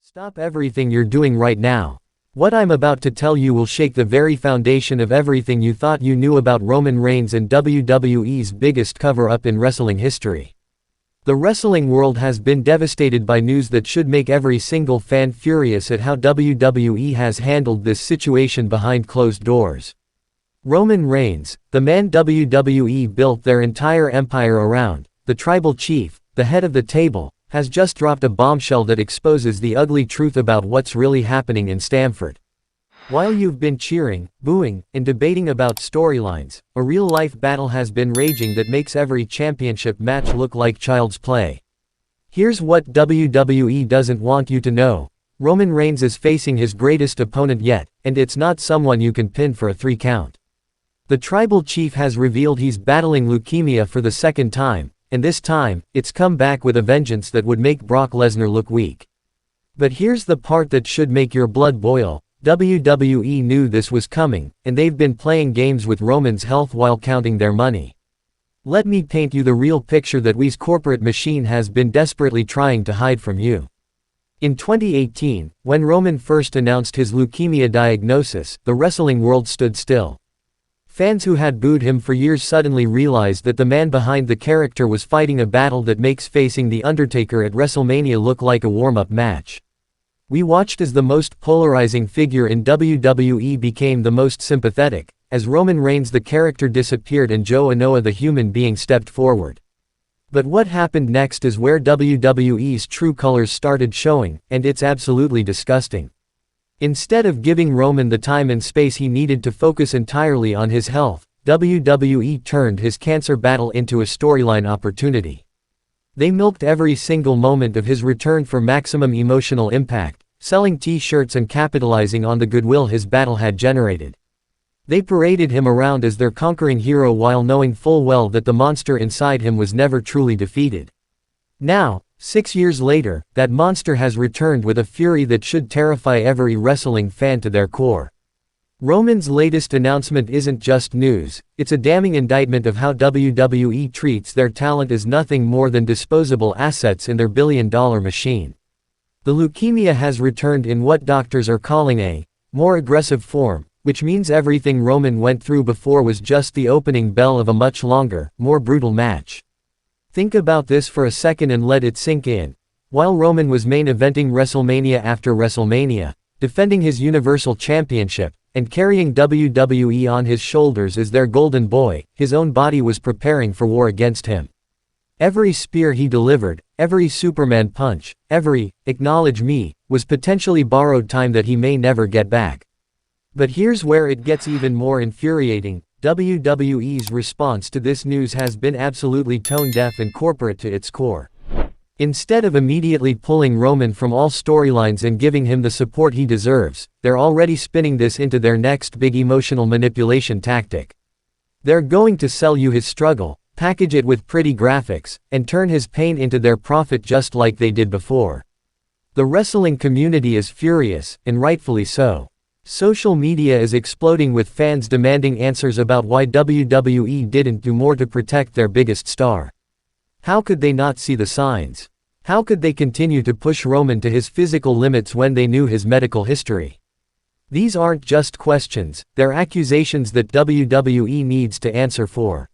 Stop everything you're doing right now. What I'm about to tell you will shake the very foundation of everything you thought you knew about Roman Reigns and WWE's biggest cover-up in wrestling history. The wrestling world has been devastated by news that should make every single fan furious at how WWE has handled this situation behind closed doors. Roman Reigns, the man WWE built their entire empire around, the tribal chief, the head of the table, has just dropped a bombshell that exposes the ugly truth about what's really happening in Stamford. While you've been cheering, booing, and debating about storylines, a real-life battle has been raging that makes every championship match look like child's play. Here's what WWE doesn't want you to know. Roman Reigns is facing his greatest opponent yet, and it's not someone you can pin for a 3 count. The tribal chief has revealed he's battling leukemia for the second time, and this time, it's come back with a vengeance that would make Brock Lesnar look weak. But here's the part that should make your blood boil. WWE knew this was coming, and they've been playing games with Roman's health while counting their money. Let me paint you the real picture that WWE's corporate machine has been desperately trying to hide from you. In 2018, when Roman first announced his leukemia diagnosis, the wrestling world stood still. Fans who had booed him for years suddenly realized that the man behind the character was fighting a battle that makes facing The Undertaker at WrestleMania look like a warm-up match. We watched as the most polarizing figure in WWE became the most sympathetic, as Roman Reigns the character disappeared and Joe Anoa'i the human being stepped forward. But what happened next is where WWE's true colors started showing, and it's absolutely disgusting. Instead of giving Roman the time and space he needed to focus entirely on his health, WWE turned his cancer battle into a storyline opportunity. They milked every single moment of his return for maximum emotional impact, selling t-shirts and capitalizing on the goodwill his battle had generated. They paraded him around as their conquering hero while knowing full well that the monster inside him was never truly defeated. Now, 6 years later, that monster has returned with a fury that should terrify every wrestling fan to their core. Roman's latest announcement isn't just news, it's a damning indictment of how WWE treats their talent as nothing more than disposable assets in their billion-dollar machine. The leukemia has returned in what doctors are calling a more aggressive form, which means everything Roman went through before was just the opening bell of a much longer, more brutal match. Think about this for a second and let it sink in. While Roman was main eventing WrestleMania after WrestleMania, defending his Universal Championship, and carrying WWE on his shoulders as their golden boy, his own body was preparing for war against him. Every spear he delivered, every Superman punch, every "acknowledge me," was potentially borrowed time that he may never get back. But here's where it gets even more infuriating. WWE's response to this news has been absolutely tone-deaf and corporate to its core. Instead of immediately pulling Roman from all storylines and giving him the support he deserves, they're already spinning this into their next big emotional manipulation tactic. They're going to sell you his struggle, package it with pretty graphics, and turn his pain into their profit just like they did before. The wrestling community is furious, and rightfully so. Social media is exploding with fans demanding answers about why WWE didn't do more to protect their biggest star. How could they not see the signs? How could they continue to push Roman to his physical limits when they knew his medical history? These aren't just questions, they're accusations that WWE needs to answer for.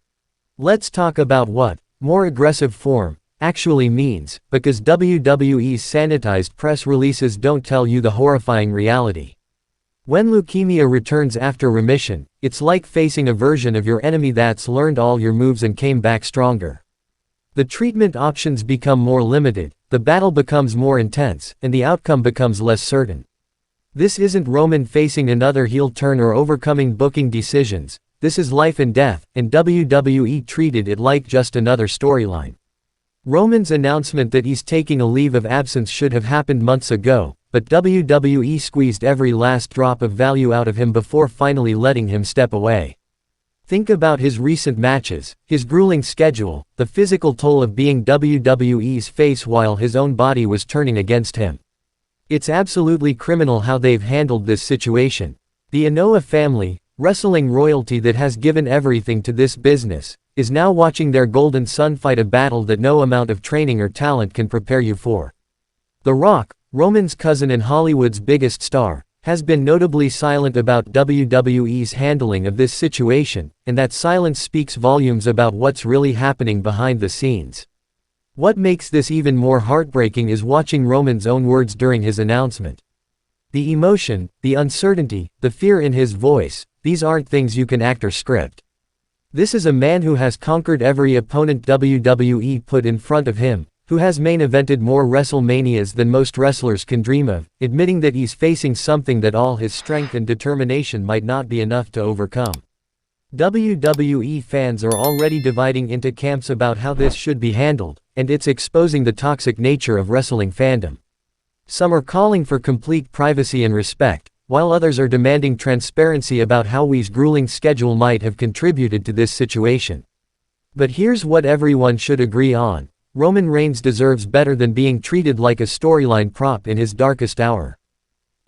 Let's talk about what more aggressive form actually means, because WWE's sanitized press releases don't tell you the horrifying reality. When leukemia returns after remission, it's like facing a version of your enemy that's learned all your moves and came back stronger. The treatment options become more limited, the battle becomes more intense, and the outcome becomes less certain. This isn't Roman facing another heel turn or overcoming booking decisions, this is life and death, and WWE treated it like just another storyline. Roman's announcement that he's taking a leave of absence should have happened months ago, but WWE squeezed every last drop of value out of him before finally letting him step away. Think about his recent matches, his grueling schedule, the physical toll of being WWE's face while his own body was turning against him. It's absolutely criminal how they've handled this situation. The Anoa'i family, wrestling royalty that has given everything to this business, is now watching their golden son fight a battle that no amount of training or talent can prepare you for. The Rock, Roman's cousin and Hollywood's biggest star, has been notably silent about WWE's handling of this situation, and that silence speaks volumes about what's really happening behind the scenes. What makes this even more heartbreaking is watching Roman's own words during his announcement. The emotion, the uncertainty, the fear in his voice, these aren't things you can act or script. This is a man who has conquered every opponent WWE put in front of him, who has main evented more WrestleManias than most wrestlers can dream of, admitting that he's facing something that all his strength and determination might not be enough to overcome. WWE fans are already dividing into camps about how this should be handled, and it's exposing the toxic nature of wrestling fandom. Some are calling for complete privacy and respect, while others are demanding transparency about how WWE's grueling schedule might have contributed to this situation. But here's what everyone should agree on: Roman Reigns deserves better than being treated like a storyline prop in his darkest hour.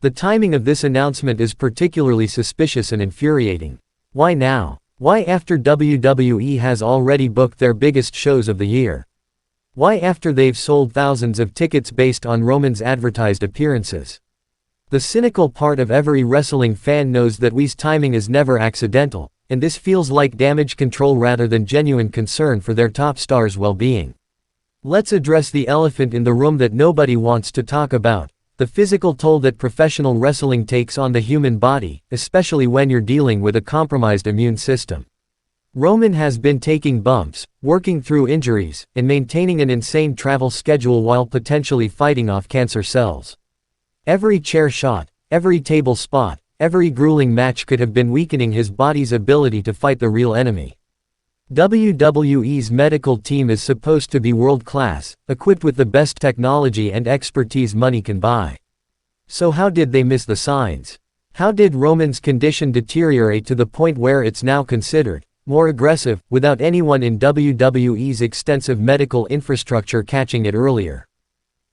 The timing of this announcement is particularly suspicious and infuriating. Why now? Why after WWE has already booked their biggest shows of the year? Why after they've sold thousands of tickets based on Roman's advertised appearances? The cynical part of every wrestling fan knows that WWE's timing is never accidental, and this feels like damage control rather than genuine concern for their top stars' well-being. Let's address the elephant in the room that nobody wants to talk about: the physical toll that professional wrestling takes on the human body, especially when you're dealing with a compromised immune system. Roman has been taking bumps, working through injuries, and maintaining an insane travel schedule while potentially fighting off cancer cells. Every chair shot, every table spot, every grueling match could have been weakening his body's ability to fight the real enemy. WWE's medical team is supposed to be world-class, equipped with the best technology and expertise money can buy. So how did they miss the signs? How did Roman's condition deteriorate to the point where it's now considered more aggressive, without anyone in WWE's extensive medical infrastructure catching it earlier?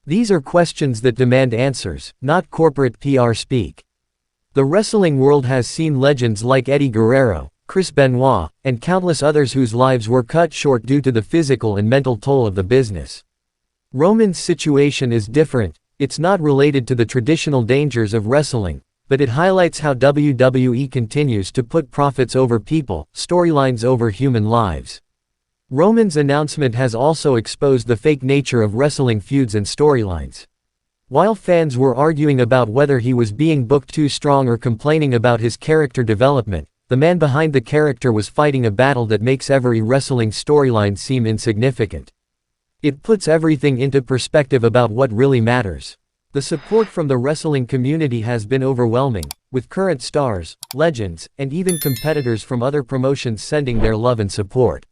These are questions that demand answers, not corporate PR speak. The wrestling world has seen legends like Eddie Guerrero, Chris Benoit, and countless others whose lives were cut short due to the physical and mental toll of the business. Roman's situation is different. It's not related to the traditional dangers of wrestling, but it highlights how WWE continues to put profits over people, storylines over human lives. Roman's announcement has also exposed the fake nature of wrestling feuds and storylines. While fans were arguing about whether he was being booked too strong or complaining about his character development, the man behind the character was fighting a battle that makes every wrestling storyline seem insignificant. It puts everything into perspective about what really matters. The support from the wrestling community has been overwhelming, with current stars, legends, and even competitors from other promotions sending their love and support.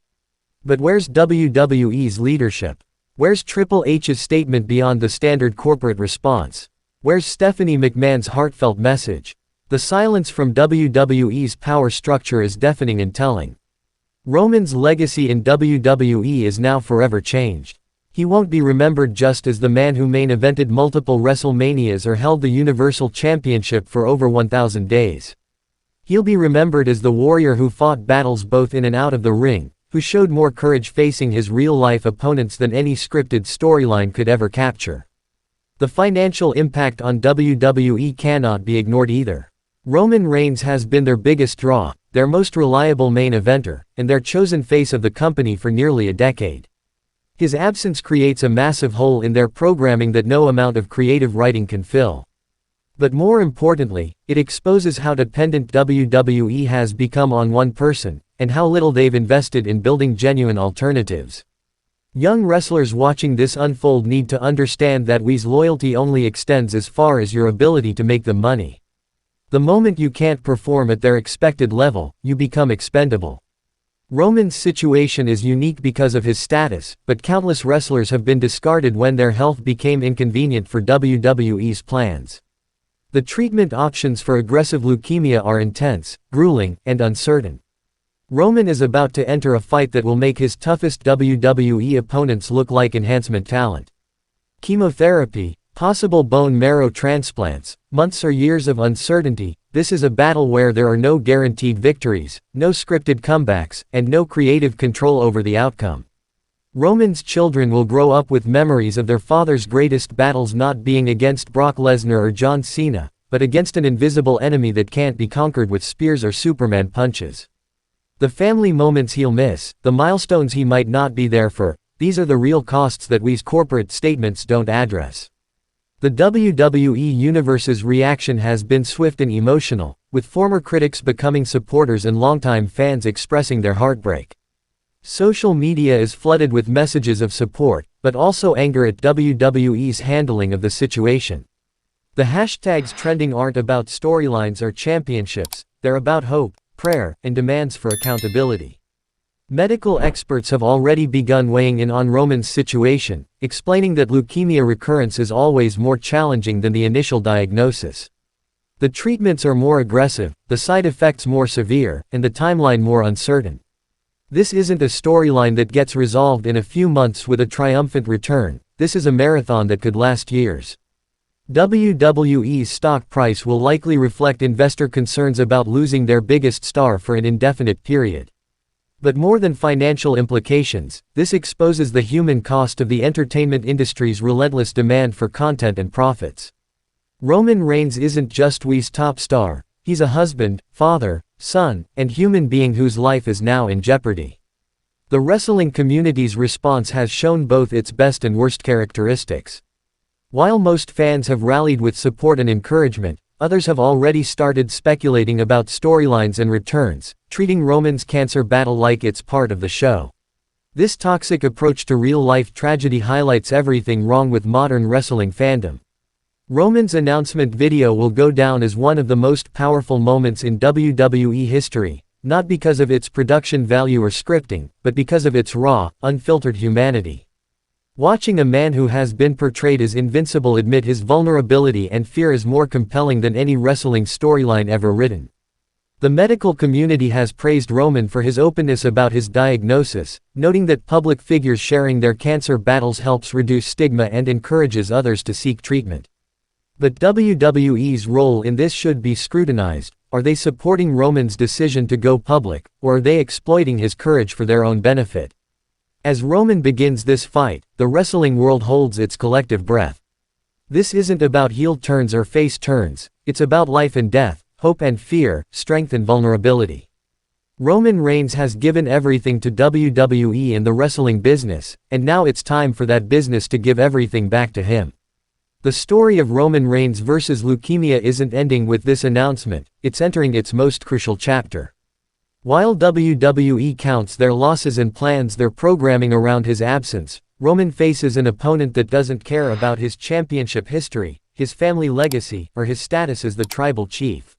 But where's WWE's leadership? Where's Triple H's statement beyond the standard corporate response? Where's Stephanie McMahon's heartfelt message? The silence from WWE's power structure is deafening and telling. Roman's legacy in WWE is now forever changed. He won't be remembered just as the man who main evented multiple WrestleManias or held the Universal Championship for over 1,000 days. He'll be remembered as the warrior who fought battles both in and out of the ring, who showed more courage facing his real-life opponents than any scripted storyline could ever capture. The financial impact on WWE cannot be ignored either. Roman Reigns has been their biggest draw, their most reliable main eventer, and their chosen face of the company for nearly a decade. His absence creates a massive hole in their programming that no amount of creative writing can fill. But more importantly, it exposes how dependent WWE has become on one person, and how little they've invested in building genuine alternatives. Young wrestlers watching this unfold need to understand that WWE's loyalty only extends as far as your ability to make them money. The moment you can't perform at their expected level, you become expendable. Roman's situation is unique because of his status, but countless wrestlers have been discarded when their health became inconvenient for WWE's plans. The treatment options for aggressive leukemia are intense, grueling, and uncertain. Roman is about to enter a fight that will make his toughest WWE opponents look like enhancement talent. Chemotherapy, possible bone marrow transplants, months or years of uncertainty. This is a battle where there are no guaranteed victories, no scripted comebacks, and no creative control over the outcome. Roman's children will grow up with memories of their father's greatest battles not being against Brock Lesnar or John Cena, but against an invisible enemy that can't be conquered with spears or Superman punches. The family moments he'll miss, the milestones he might not be there for, these are the real costs that WWE's corporate statements don't address. The WWE Universe's reaction has been swift and emotional, with former critics becoming supporters and longtime fans expressing their heartbreak. Social media is flooded with messages of support, but also anger at WWE's handling of the situation. The hashtags trending aren't about storylines or championships, they're about hope, prayer, and demands for accountability. Medical experts have already begun weighing in on Roman's situation, explaining that leukemia recurrence is always more challenging than the initial diagnosis. The treatments are more aggressive, the side effects more severe, and the timeline more uncertain. This isn't a storyline that gets resolved in a few months with a triumphant return, this is a marathon that could last years. WWE's stock price will likely reflect investor concerns about losing their biggest star for an indefinite period. But more than financial implications, this exposes the human cost of the entertainment industry's relentless demand for content and profits. Roman Reigns isn't just WWE's top star, he's a husband, father, son, and human being whose life is now in jeopardy. The wrestling community's response has shown both its best and worst characteristics. While most fans have rallied with support and encouragement, others have already started speculating about storylines and returns, treating Roman's cancer battle like it's part of the show. This toxic approach to real-life tragedy highlights everything wrong with modern wrestling fandom. Roman's announcement video will go down as one of the most powerful moments in WWE history, not because of its production value or scripting, but because of its raw, unfiltered humanity. Watching a man who has been portrayed as invincible admit his vulnerability and fear is more compelling than any wrestling storyline ever written. The medical community has praised Roman for his openness about his diagnosis, noting that public figures sharing their cancer battles helps reduce stigma and encourages others to seek treatment. But WWE's role in this should be scrutinized. Are they supporting Roman's decision to go public, or are they exploiting his courage for their own benefit? As Roman begins this fight, the wrestling world holds its collective breath. This isn't about heel turns or face turns, it's about life and death, hope and fear, strength and vulnerability. Roman Reigns has given everything to WWE and the wrestling business, and now it's time for that business to give everything back to him. The story of Roman Reigns versus leukemia isn't ending with this announcement, it's entering its most crucial chapter. While WWE counts their losses and plans their programming around his absence, Roman faces an opponent that doesn't care about his championship history, his family legacy, or his status as the tribal chief.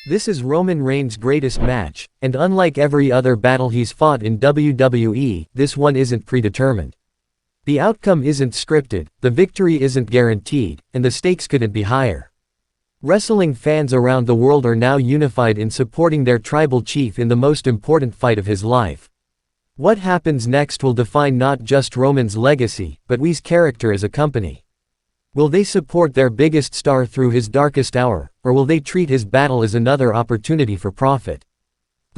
This is Roman Reigns' greatest match, and unlike every other battle he's fought in WWE, this one isn't predetermined. The outcome isn't scripted, the victory isn't guaranteed, and the stakes couldn't be higher. Wrestling fans around the world are now unified in supporting their tribal chief in the most important fight of his life. What happens next will define not just Roman's legacy, but WWE's character as a company. Will they support their biggest star through his darkest hour, or will they treat his battle as another opportunity for profit?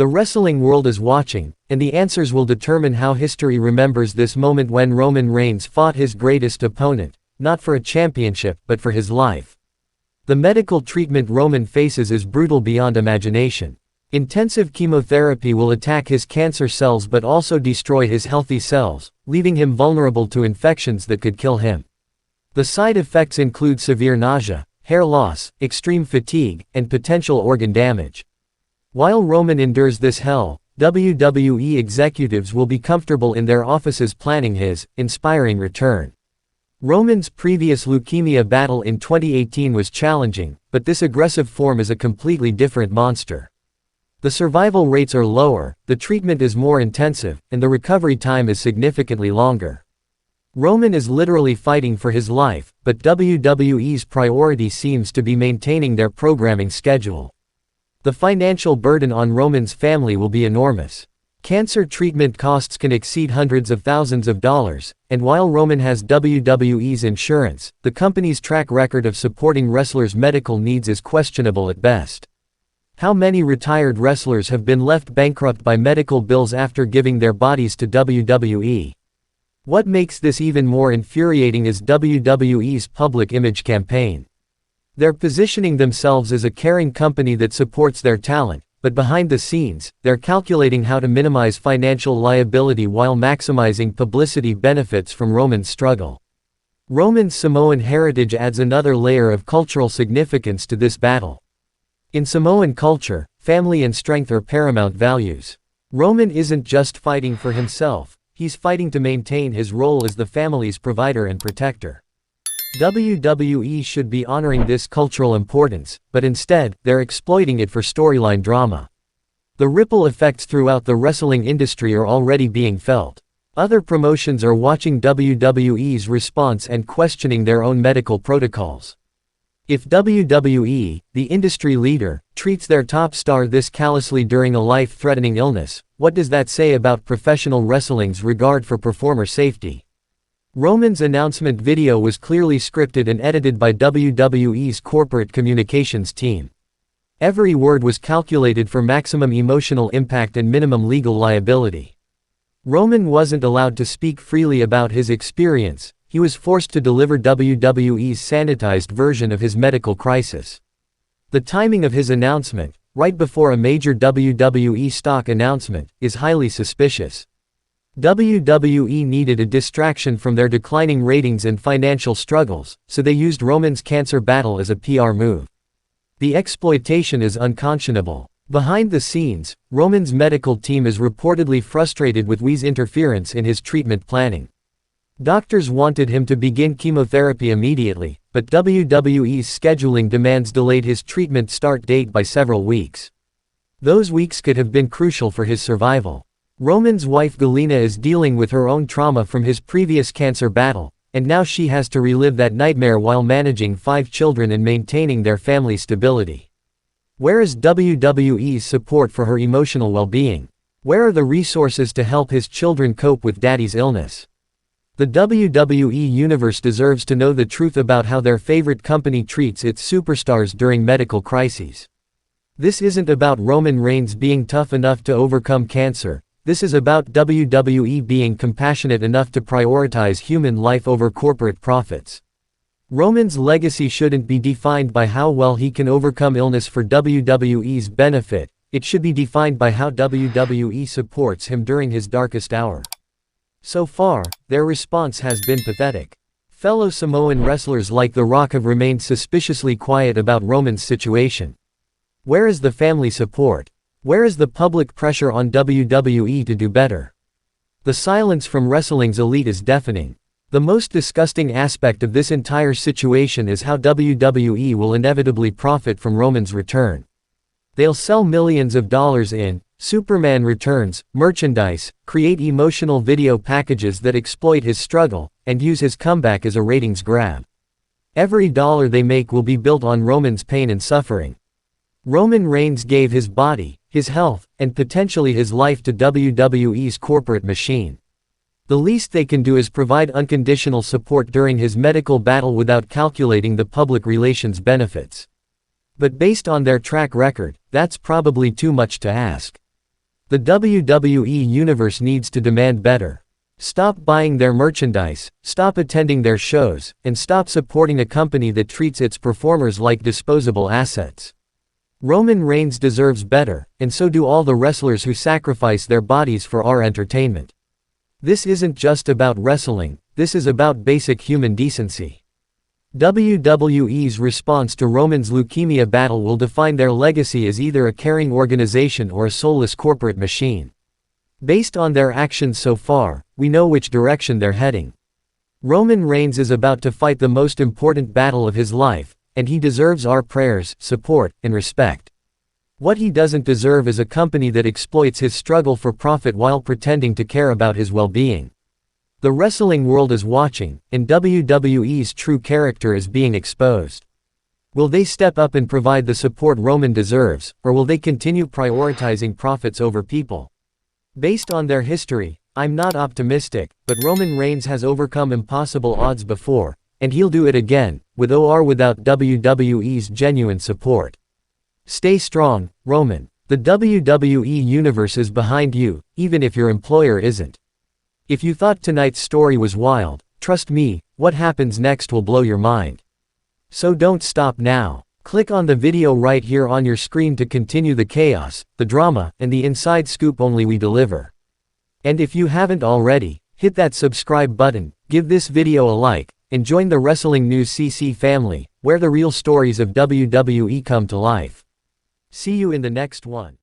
The wrestling world is watching, and the answers will determine how history remembers this moment when Roman Reigns fought his greatest opponent, not for a championship, but for his life. The medical treatment Roman faces is brutal beyond imagination. Intensive chemotherapy will attack his cancer cells but also destroy his healthy cells, leaving him vulnerable to infections that could kill him. The side effects include severe nausea, hair loss, extreme fatigue, and potential organ damage. While Roman endures this hell, WWE executives will be comfortable in their offices planning his inspiring return. Roman's previous leukemia battle in 2018 was challenging, but this aggressive form is a completely different monster. The survival rates are lower, the treatment is more intensive, and the recovery time is significantly longer. Roman is literally fighting for his life, but WWE's priority seems to be maintaining their programming schedule. The financial burden on Roman's family will be enormous. Cancer treatment costs can exceed hundreds of thousands of dollars, and while Roman has WWE's insurance, the company's track record of supporting wrestlers' medical needs is questionable at best. How many retired wrestlers have been left bankrupt by medical bills after giving their bodies to WWE? What makes this even more infuriating is WWE's public image campaign. They're positioning themselves as a caring company that supports their talent, but behind the scenes, they're calculating how to minimize financial liability while maximizing publicity benefits from Roman's struggle. Roman's Samoan heritage adds another layer of cultural significance to this battle. In Samoan culture, family and strength are paramount values. Roman isn't just fighting for himself, he's fighting to maintain his role as the family's provider and protector. WWE should be honoring this cultural importance, but instead, they're exploiting it for storyline drama. The ripple effects throughout the wrestling industry are already being felt. Other promotions are watching WWE's response and questioning their own medical protocols. If WWE, the industry leader, treats their top star this callously during a life-threatening illness, what does that say about professional wrestling's regard for performer safety? Roman's announcement video was clearly scripted and edited by WWE's corporate communications team. Every word was calculated for maximum emotional impact and minimum legal liability. Roman wasn't allowed to speak freely about his experience, he was forced to deliver WWE's sanitized version of his medical crisis. The timing of his announcement, right before a major WWE stock announcement, is highly suspicious. WWE needed a distraction from their declining ratings and financial struggles, so they used Roman's cancer battle as a PR move. The exploitation is unconscionable. Behind the scenes, Roman's medical team is reportedly frustrated with WWE's interference in his treatment planning. Doctors wanted him to begin chemotherapy immediately, but WWE's scheduling demands delayed his treatment start date by several weeks. Those weeks could have been crucial for his survival. Roman's wife Galina is dealing with her own trauma from his previous cancer battle, and now she has to relive that nightmare while managing 5 children and maintaining their family stability. Where is WWE's support for her emotional well-being? Where are the resources to help his children cope with daddy's illness? The WWE Universe deserves to know the truth about how their favorite company treats its superstars during medical crises. This isn't about Roman Reigns being tough enough to overcome cancer, this is about WWE being compassionate enough to prioritize human life over corporate profits. Roman's legacy shouldn't be defined by how well he can overcome illness for WWE's benefit, it should be defined by how WWE supports him during his darkest hour. So far, their response has been pathetic. Fellow Samoan wrestlers like The Rock have remained suspiciously quiet about Roman's situation. Where is the family support? Where is the public pressure on WWE to do better? The silence from wrestling's elite is deafening. The most disgusting aspect of this entire situation is how WWE will inevitably profit from Roman's return. They'll sell millions of dollars in Superman Returns merchandise, create emotional video packages that exploit his struggle, and use his comeback as a ratings grab. Every dollar they make will be built on Roman's pain and suffering. Roman Reigns gave his body, his health, and potentially his life to WWE's corporate machine. The least they can do is provide unconditional support during his medical battle without calculating the public relations benefits. But based on their track record, that's probably too much to ask. The WWE Universe needs to demand better. Stop buying their merchandise, stop attending their shows, and stop supporting a company that treats its performers like disposable assets. Roman Reigns deserves better, and so do all the wrestlers who sacrifice their bodies for our entertainment. This isn't just about wrestling, this is about basic human decency. WWE's response to Roman's leukemia battle will define their legacy as either a caring organization or a soulless corporate machine. Based on their actions so far, we know which direction they're heading. Roman Reigns is about to fight the most important battle of his life, and he deserves our prayers, support, and respect. What he doesn't deserve is a company that exploits his struggle for profit while pretending to care about his well-being. The wrestling world is watching, and WWE's true character is being exposed. Will they step up and provide the support Roman deserves, or will they continue prioritizing profits over people? Based on their history, I'm not optimistic, but Roman Reigns has overcome impossible odds before, and he'll do it again, with or without WWE's genuine support. Stay strong, Roman. The WWE Universe is behind you, even if your employer isn't. If you thought tonight's story was wild, trust me, what happens next will blow your mind. So don't stop now. Click on the video right here on your screen to continue the chaos, the drama, and the inside scoop only we deliver. And if you haven't already, hit that subscribe button, give this video a like, and join the WrestlingNewsCC family, where the real stories of WWE come to life. See you in the next one.